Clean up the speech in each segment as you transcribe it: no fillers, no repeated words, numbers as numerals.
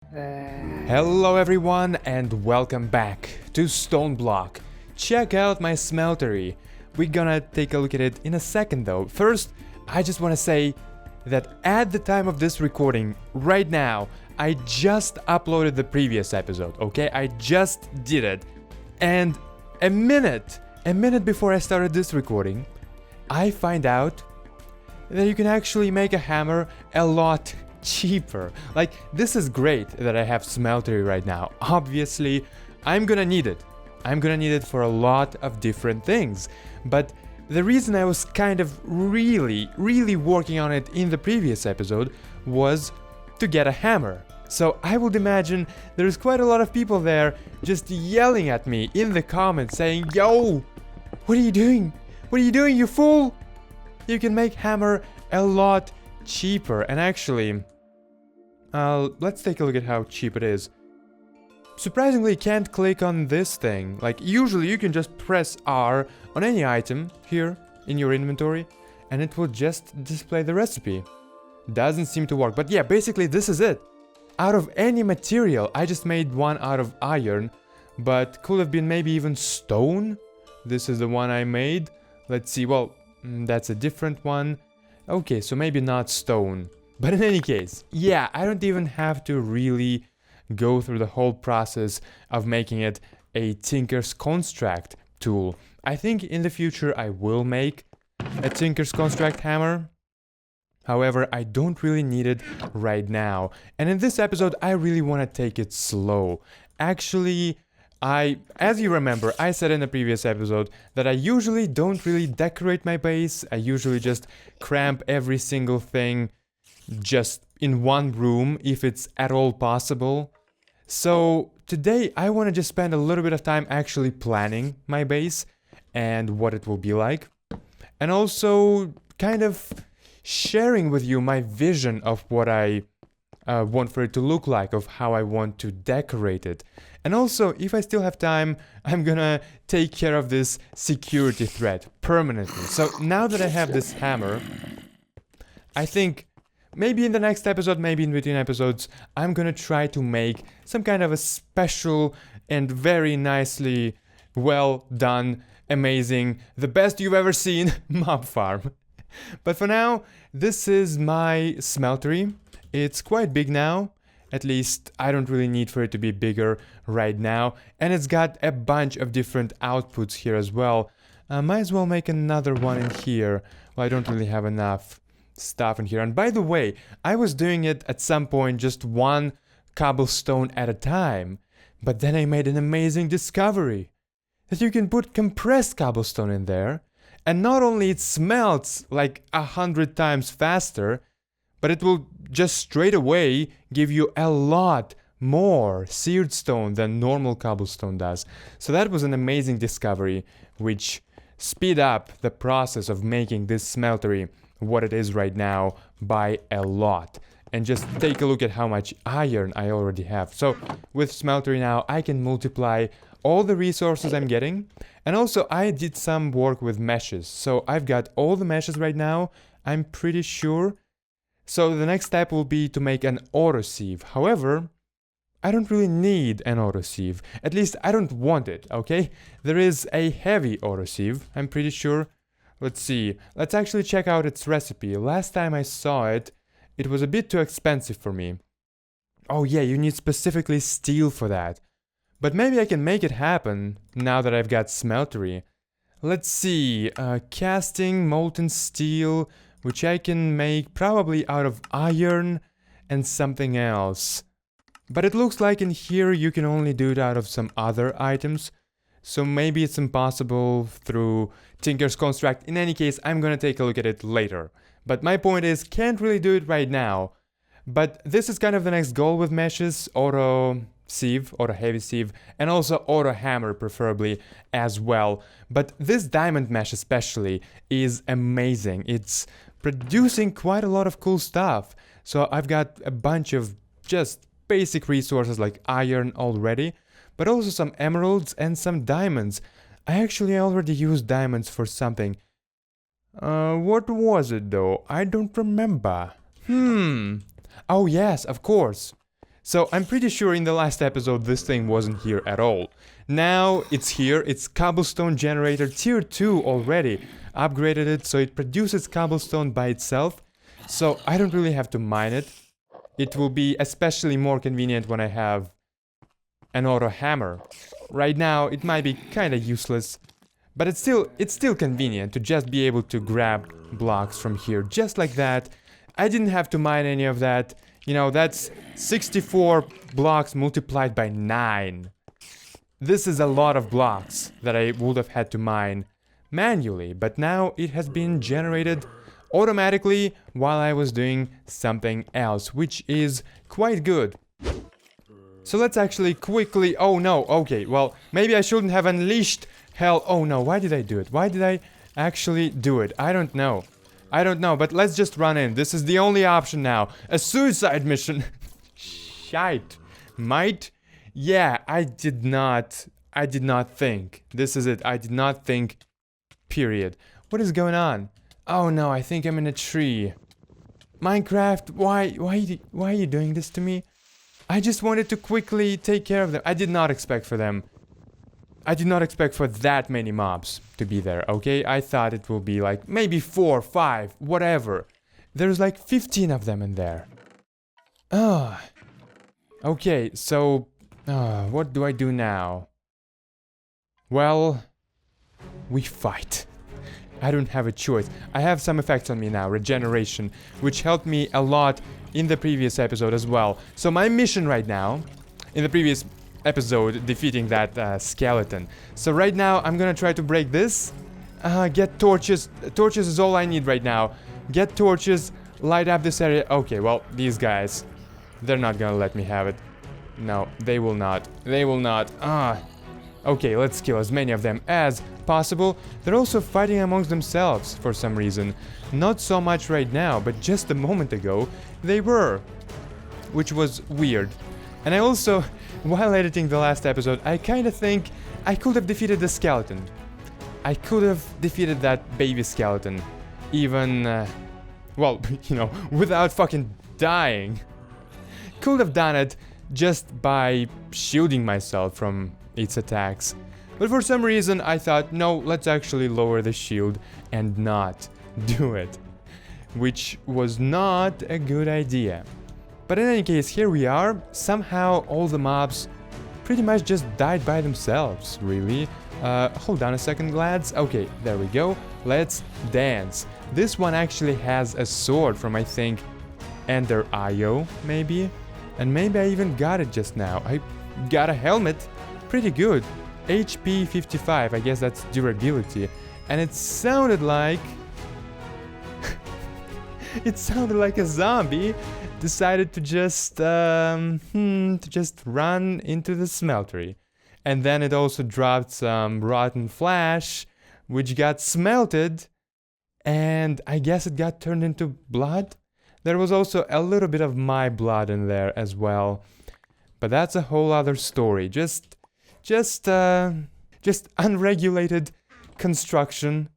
Hello everyone and welcome back to Stoneblock. Check out my smeltery. We're gonna take a look at it in a second though. First, I just wanna say that at the time of this recording, right now, I just uploaded the previous episode, okay? I just did it. And a minute before I started this recording, I find out that you can actually make a hammer a lot cheaper. Like, this is great that I have smeltery right now. Obviously, I'm gonna need it. I'm gonna need it for a lot of different things. But the reason I was kind of really working on it in the previous episode was to get a hammer. So I would imagine there's quite a lot of people there just yelling at me in the comments saying, "Yo, what are you doing? What are you doing, you fool? You can make hammer a lot cheaper." And actually, let's take a look at how cheap it is. Surprisingly, you can't click on this thing. Like, usually you can just press R on any item here in your inventory and it will just display the recipe. Doesn't seem to work, but yeah, basically this is it. Out of any material, I just made one out of iron, but could have been maybe even stone. This is the one I made. Let's see, well, that's a different one. Okay, so maybe not stone. But in any case, yeah, I don't even have to really go through the whole process of making it a Tinker's Construct tool. I think in the future I will make a Tinker's Construct hammer. However, I don't really need it right now. And in this episode, I really want to take it slow. Actually, as you remember, I said in the previous episode that I usually don't really decorate my base. I usually just cramp every single thing just in one room if it's at all possible. So today I want to just spend a little bit of time actually planning my base and what it will be like. And also kind of sharing with you my vision of what I want for it to look like, of how I want to decorate it. And also, if I still have time, I'm gonna take care of this security threat permanently. So now that I have this hammer, I think maybe in the next episode, maybe in between episodes, I'm gonna try to make some kind of a special and very nicely well done, amazing, the best you've ever seen mob farm. But for now, this is my smeltery. It's quite big now. At least I don't really need for it to be bigger right now. And it's got a bunch of different outputs here as well. Might as well make another one in here. Well, I don't really have enough stuff in here. And by the way, I was doing it at some point just one cobblestone at a time. But then I made an amazing discovery. That you can put compressed cobblestone in there. And not only it smelts like 100 times faster, but it will just straight away give you a lot more seared stone than normal cobblestone does. So that was an amazing discovery, which speed up the process of making this smeltery what it is right now by a lot. And just take a look at how much iron I already have. So with smeltery now, I can multiply all the resources I'm getting. And also I did some work with meshes. So I've got all the meshes right now, I'm pretty sure. So the next step will be to make an autosieve. However, I don't really need an autosieve. At least I don't want it, okay? There is a heavy autosieve, I'm pretty sure. Let's see. Let's actually check out its recipe. Last time I saw it, it was a bit too expensive for me. Oh yeah, you need specifically steel for that. But maybe I can make it happen now that I've got smeltery. Let's see. Casting molten steel, which I can make probably out of iron and something else. But it looks like in here you can only do it out of some other items. So maybe it's impossible through Tinker's Construct. In any case, I'm gonna take a look at it later. But my point is, can't really do it right now. But this is kind of the next goal with meshes, auto sieve, auto heavy sieve, and also auto hammer preferably as well. But this diamond mesh especially is amazing. It's producing quite a lot of cool stuff. So I've got a bunch of just basic resources like iron already, but also some emeralds and some diamonds. I actually already used diamonds for something. What was it though? I don't remember. Oh yes, of course. So I'm pretty sure in the last episode this thing wasn't here at all. Now it's here, it's cobblestone generator tier 2 already. Upgraded it so it produces cobblestone by itself. So I don't really have to mine it. It will be especially more convenient when I have an auto hammer. Right now it might be kinda useless. But it's still convenient to just be able to grab blocks from here just like that. I didn't have to mine any of that. You know, that's 64 blocks multiplied by 9. This is a lot of blocks that I would have had to mine manually, but now it has been generated automatically while I was doing something else, which is quite good. So let's actually quickly... Oh no, okay, well, maybe I shouldn't have unleashed hell. Oh no, why did I do it? Why did I actually do it? I don't know. I don't know, but let's just run in. This is the only option now. A suicide mission. Shite. Might? Yeah, I did not think. This is it. I did not think. Period. What is going on? Oh no, I think I'm in a tree. Minecraft, why are you doing this to me? I just wanted to quickly take care of them. I did not expect for them. I did not expect for that many mobs to be there, okay? I thought it will be like maybe 4, 5, whatever. There's like 15 of them in there. Okay, so what do I do now? Well, we fight. I don't have a choice. I have some effects on me now, regeneration, which helped me a lot in the previous episode as well. So my mission right now, in the previous episode, defeating that skeleton. So right now, I'm gonna try to break this. Get torches. Torches is all I need right now. Get torches, light up this area. Okay, well, these guys, they're not gonna let me have it. No, they will not. They will not. Okay, let's kill as many of them as possible. They're also fighting amongst themselves for some reason. Not so much right now, but just a moment ago, they were. Which was weird. And I also, while editing the last episode, I kind of think I could have defeated the skeleton. I could have defeated that baby skeleton. Even, well, you know, without fucking dying. Could have done it just by shielding myself from its attacks. But for some reason I thought, no, let's actually lower the shield and not do it. Which was not a good idea. But in any case, here we are. Somehow all the mobs pretty much just died by themselves, really. Hold on a second, lads. Okay, there we go. Let's dance. This one actually has a sword from, I think, Ender IO, maybe? And maybe I even got it just now. I got a helmet. Pretty good. HP 55, I guess that's durability. And it sounded like... it sounded like a zombie decided to just run into the smeltery. And then it also dropped some rotten flesh, which got smelted, and I guess it got turned into blood. There was also a little bit of my blood in there as well, but that's a whole other story. Just unregulated construction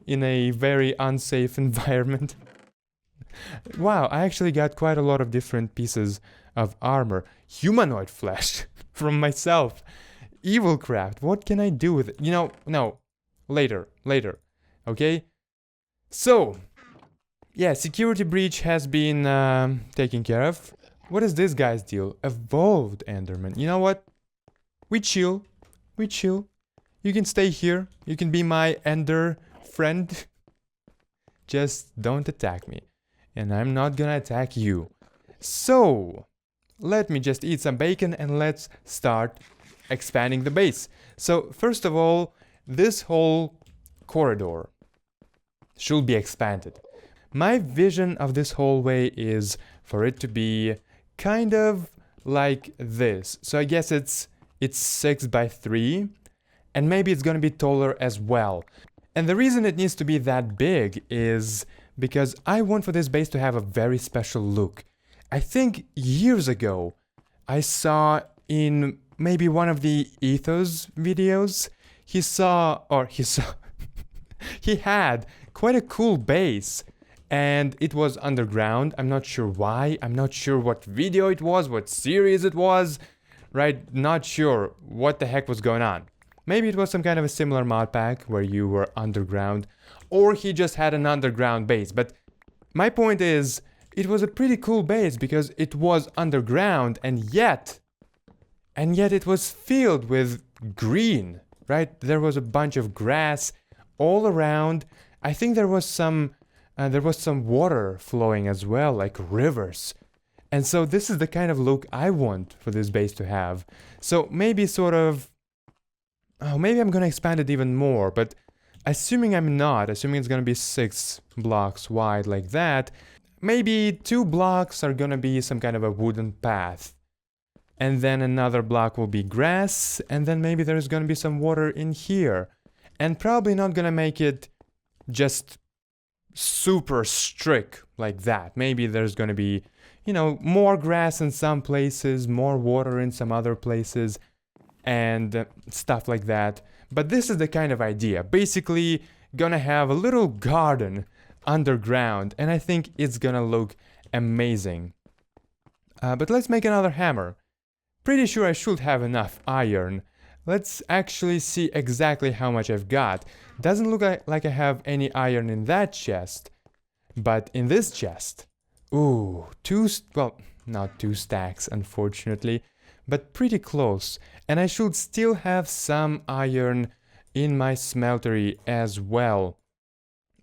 in a very unsafe environment. Wow, I actually got quite a lot of different pieces of armor. Humanoid flesh from myself. Evil craft. What can I do with it? You know, no. Later. Okay? So, yeah, security breach has been taken care of. What is this guy's deal? Evolved Enderman. You know what? We chill. You can stay here. You can be my Ender friend. Just don't attack me. And I'm not gonna attack you. So, let me just eat some bacon and let's start expanding the base. So, first of all, this whole corridor should be expanded. My vision of this hallway is for it to be kind of like this. So I guess it's 6 by 3, and maybe it's gonna be taller as well. And the reason it needs to be that big is because I want for this base to have a very special look. I think years ago I saw in maybe one of the Ethos videos, he had quite a cool base, and it was underground. I'm not sure why. I'm not sure what video it was, what series it was, right? Not sure what the heck was going on. Maybe it was some kind of a similar mod pack where you were underground, or he just had an underground base. But my point is, it was a pretty cool base because it was underground, and yet it was filled with green, right? There was a bunch of grass all around. I think there was some water flowing as well, like rivers. And so this is the kind of look I want for this base to have. So maybe sort of, oh, maybe I'm gonna expand it even more, but assuming I'm not, assuming it's gonna be 6 blocks wide like that, maybe 2 blocks are gonna be some kind of a wooden path. And then another block will be grass, and then maybe there's gonna be some water in here. And probably not gonna make it just super strict like that. Maybe there's gonna be, you know, more grass in some places, more water in some other places, and stuff like that. But this is the kind of idea. Basically, gonna have a little garden underground, and I think it's gonna look amazing. But let's make another hammer. Pretty sure I should have enough iron. Let's actually see exactly how much I've got. Doesn't look like I have any iron in that chest, but in this chest, ooh, well, not 2 stacks, unfortunately, but pretty close. And I should still have some iron in my smeltery as well.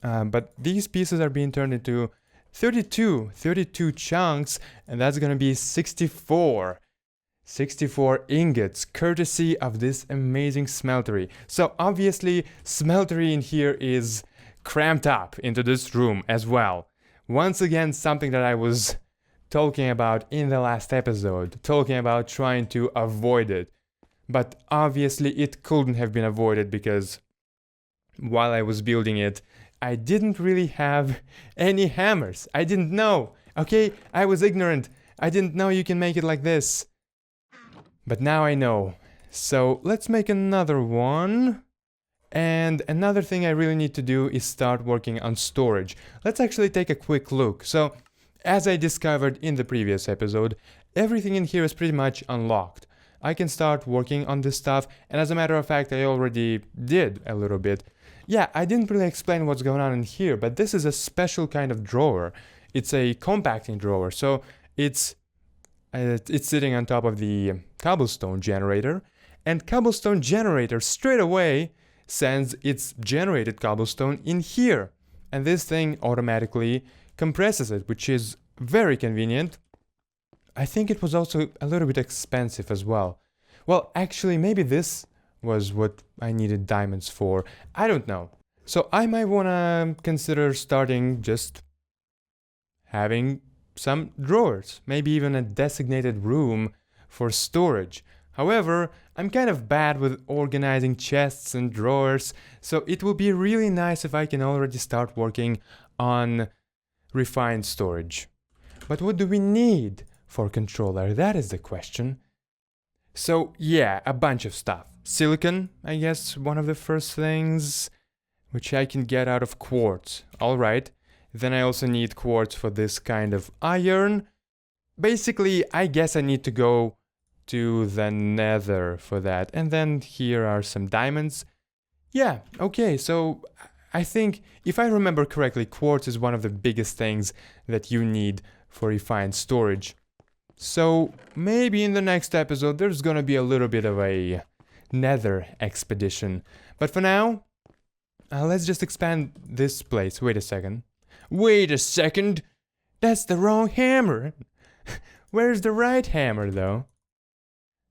But these pieces are being turned into 32 chunks, and that's gonna be 64 ingots, courtesy of this amazing smeltery. So obviously, smeltery in here is cramped up into this room as well. Once again, something that I was talking about in the last episode, talking about trying to avoid it. But obviously it couldn't have been avoided because while I was building it, I didn't really have any hammers. I didn't know, okay? I was ignorant. I didn't know you can make it like this. But now I know. So let's make another one. And another thing I really need to do is start working on storage. Let's actually take a quick look. So, as I discovered in the previous episode, everything in here is pretty much unlocked. I can start working on this stuff, and as a matter of fact, I already did a little bit. Yeah, I didn't really explain what's going on in here, but this is a special kind of drawer. It's a compacting drawer, so it's sitting on top of the cobblestone generator, and cobblestone generator straight away sends its generated cobblestone in here, and this thing automatically compresses it, which is very convenient. I think it was also a little bit expensive as well. Well, actually, maybe this was what I needed diamonds for. I don't know. So I might want to consider starting just having some drawers, maybe even a designated room for storage. However, I'm kind of bad with organizing chests and drawers, so it will be really nice if I can already start working on refined storage. But what do we need for controller? That is the question. So yeah, a bunch of stuff. Silicon, I guess, one of the first things, which I can get out of quartz. Alright. Then I also need quartz for this kind of iron. Basically, I guess I need to go to the nether for that. And then here are some diamonds. Yeah, okay, so I think, if I remember correctly, quartz is one of the biggest things that you need for refined storage. So maybe in the next episode there's gonna be a little bit of a nether expedition. But for now, let's just expand this place. Wait a second. Wait a second! That's the wrong hammer! Where's the right hammer though?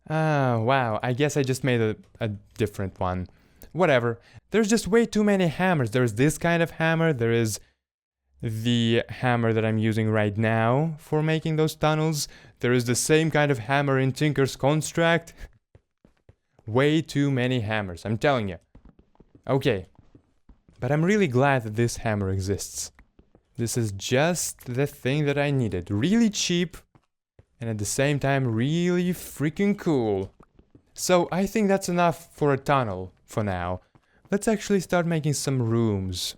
Ah, wow, I guess I just made a different one. Whatever. There's just way too many hammers. There's this kind of hammer, there is the hammer that I'm using right now for making those tunnels. There is the same kind of hammer in Tinker's Construct. Way too many hammers, I'm telling you. Okay. But I'm really glad that this hammer exists. This is just the thing that I needed. Really cheap, and at the same time really freaking cool. So I think that's enough for a tunnel for now. Let's actually start making some rooms.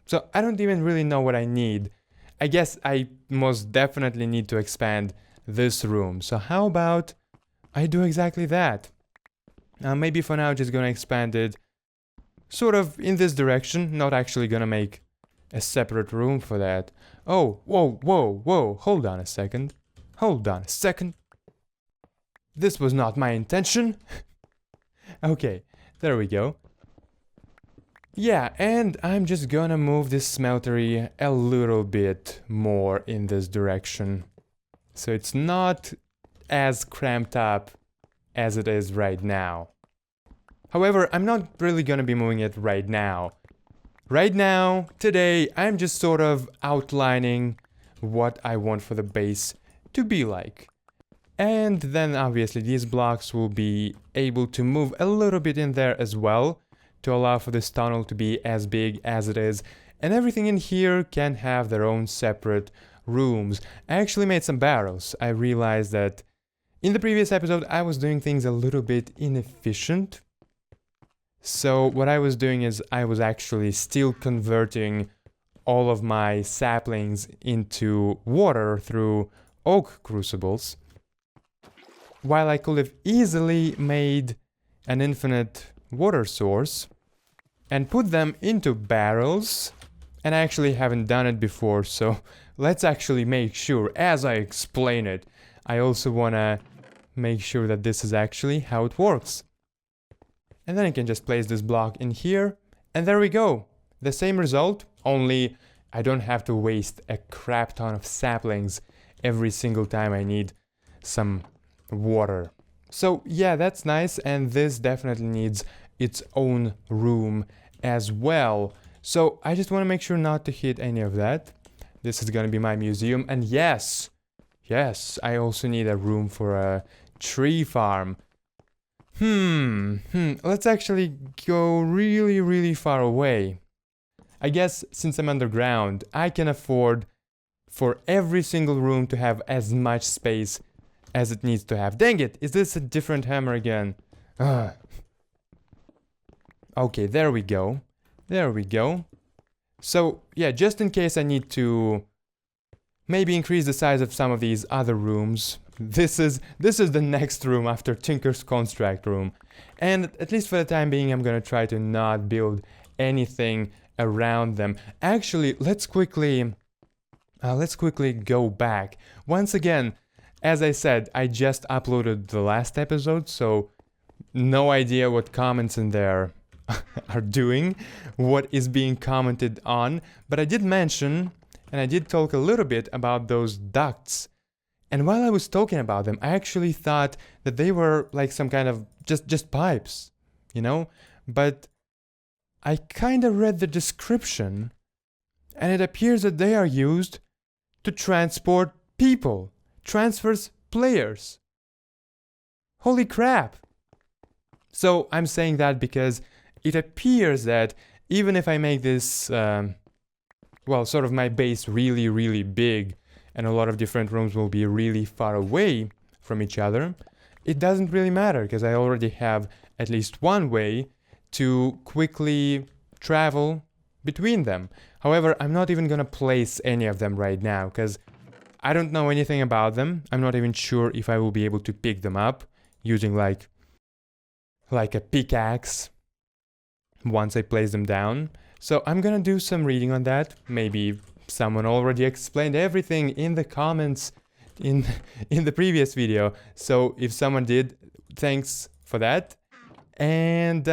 So I don't even really know what I need. I guess I most definitely need to expand this room. So how about I do exactly that? Maybe for now just gonna expand it sort of in this direction, not actually gonna make a separate room for that. Oh, whoa, whoa, whoa, hold on a second. Hold on a second. This was not my intention. Okay, there we go. Yeah, and I'm just gonna move this smeltery a little bit more in this direction. So it's not as cramped up as it is right now. However, I'm not really gonna be moving it right now. Right now, today, I'm just sort of outlining what I want for the base to be like. And then obviously these blocks will be able to move a little bit in there as well to allow for this tunnel to be as big as it is. And everything in here can have their own separate rooms. I actually made some barrels. I realized that in the previous episode I was doing things a little bit inefficient. So what I was doing is I was actually still converting all of my saplings into water through oak crucibles, while I could have easily made an infinite water source and put them into barrels. And I actually haven't done it before, so let's actually make sure as I explain it. I also want to make sure that this is actually how it works. And then I can just place this block in here, and there we go. The same result, only I don't have to waste a crap ton of saplings every single time I need some water. So yeah, that's nice, and this definitely needs its own room as well. So I just want to make sure not to hit any of that. This is gonna be my museum, and yes, I also need a room for a tree farm. Let's actually go really far away. I guess since I'm underground, I can afford for every single room to have as much space as it needs to have. Dang it, is this a different hammer again? Okay, there we go. So yeah, just in case I need to maybe increase the size of some of these other rooms. This is the next room after Tinker's Construct room. And at least for the time being, I'm gonna try to not build anything around them. Actually, let's quickly go back. Once again, as I said, I just uploaded the last episode, so no idea what comments in there are doing, what is being commented on. But I did mention, and I did talk a little bit about those ducts. And while I was talking about them, I actually thought that they were like some kind of just pipes, you know? But I kind of read the description, and it appears that they are used to transport people, transfers players. Holy crap! So I'm saying that because it appears that even if I make this, well, sort of my base really big, and a lot of different rooms will be really far away from each other, it doesn't really matter because I already have at least one way to quickly travel between them. However, I'm not even gonna place any of them right now because I don't know anything about them. I'm not even sure if I will be able to pick them up using like a pickaxe once I place them down. So I'm gonna do some reading on that. Maybe someone already explained everything in the comments in the previous video. So if someone did, thanks for that. And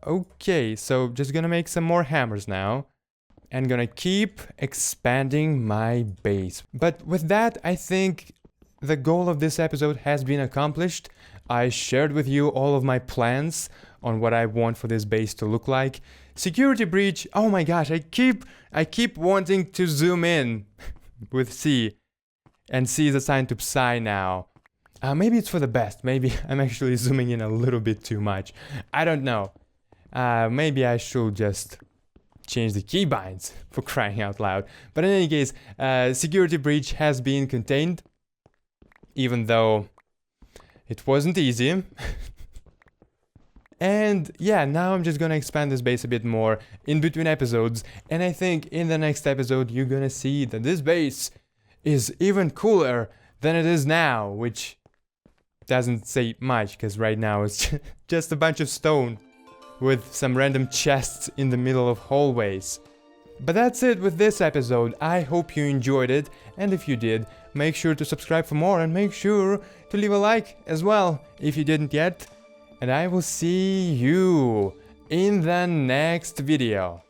okay, so just gonna make some more hammers now and gonna keep expanding my base. But with that, I think the goal of this episode has been accomplished. I shared with you all of my plans on what I want for this base to look like. Security breach, oh my gosh, I keep wanting to zoom in with C, and C is assigned to Psy now. Maybe it's for the best. Maybe I'm actually zooming in a little bit too much. I don't know. Maybe I should just change the keybinds, for crying out loud. But in any case, security breach has been contained, even though it wasn't easy. And yeah, now I'm just gonna expand this base a bit more in between episodes, and I think in the next episode you're gonna see that this base is even cooler than it is now, which doesn't say much, because right now it's just a bunch of stone with some random chests in the middle of hallways. But that's it with this episode. I hope you enjoyed it, and if you did, make sure to subscribe for more and make sure to leave a like as well if you didn't yet. And I will see you in the next video.